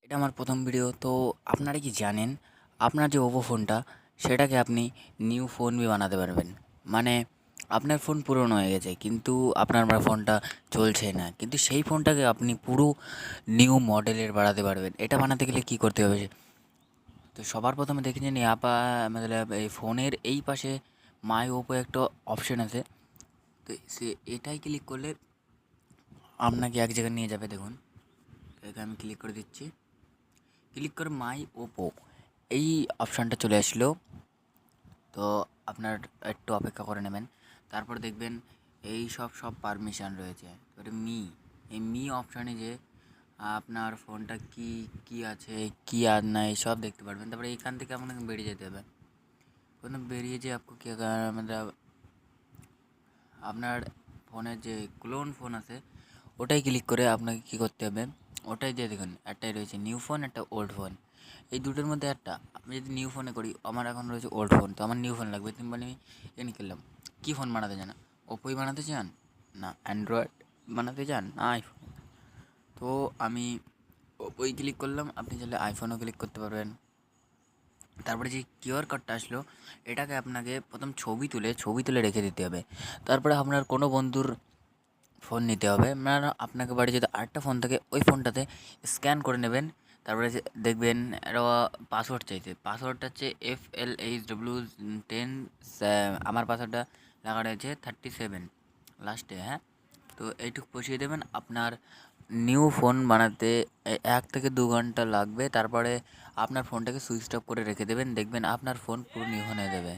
এটা আমার প্রথম ভিডিও। তো আপনারা কি জানেন আপনার যে ওপো ফোনটা সেটাকে আপনি নিউ ফোন বি বানাতে পারবেন। মানে আপনার ফোন পুরনো হয়ে গেছে কিন্তু আপনার ফোনটা চলছে না, কিন্তু সেই ফোনটাকে আপনি পুরো নিউ মডেলের বানাতে পারবেন। এটা বানাতে গেলে কী করতে হবে? তো সবার প্রথমে দেখে নিন মতলব এই ফোনের এই পাশে মাই ওপো একটা অপশন আছে। তো সে এটাই ক্লিক করলে আপনাকে এক জায়গায় নিয়ে যাবে। দেখুন, এখানে আমি ক্লিক করে দিচ্ছি। ক্লিক করে মাই ওপো এই অপশানটা চলে আসলো। তো আপনার একটু অপেক্ষা করে নেবেন, তারপর দেখবেন এই সব পারমিশন রয়েছে। এবারে এই অপশানে যে আপনার ফোনটা কি কি আছে কি আর নাই সব দেখতে পারবেন। তারপরে এখান থেকে আপনাকে বেরিয়ে যেতে হবে। বেরিয়ে যে আপনি কি मतलब আপনার ফোনের যে ক্লোন ফোন আছে ওটাই ক্লিক করে আপনাকে কী করতে হবে, ওটাই যে দেখুন একটাই রয়েছে নিউ ফোন, একটা ওল্ড ফোন। এই দুটোর মধ্যে একটা আমি যদি নিউ ফোনে করি, আমার এখন রয়েছে ওল্ড ফোন, তো আমার নিউ ফোন লাগবে। তুমি মানে আমি করলাম কী ফোন বানাতে চান? ওপোই বানাতে চান, না অ্যান্ড্রয়েড বানাতে চান, না আইফোন? তো আমি ওপোই ক্লিক করলাম। আপনি চাইলে আইফোনও ক্লিক করতে পারবেন। তারপরে যে কিউআর কোডটা আসলো এটাকে আপনাকে প্রথম ছবি তুলে রেখে দিতে হবে। তারপরে আপনার কোনো বন্ধুর ফোন নিতে হবে, মানে আপনাকে বাড়ি যদি আরেকটা ফোন থাকে ওই ফোনটাতে স্ক্যান করে নেবেন। তারপরে যে দেখবেন একটা পাসওয়ার্ড চাইছে, পাসওয়ার্ডটা হচ্ছে FLHW10। আমার পাসওয়ার্ডটা লাগা রয়েছে 37 লাস্টে, হ্যাঁ। তো এইটুকু বসিয়ে দেবেন। আপনার নিউ ফোন বানাতে 1 থেকে 2 ঘন্টা লাগবে। তারপরে আপনার ফোনটাকে সুইচ অফ করে রেখে দেবেন, দেখবেন আপনার ফোন পুরো নিউ ফোন হয়ে যাবে।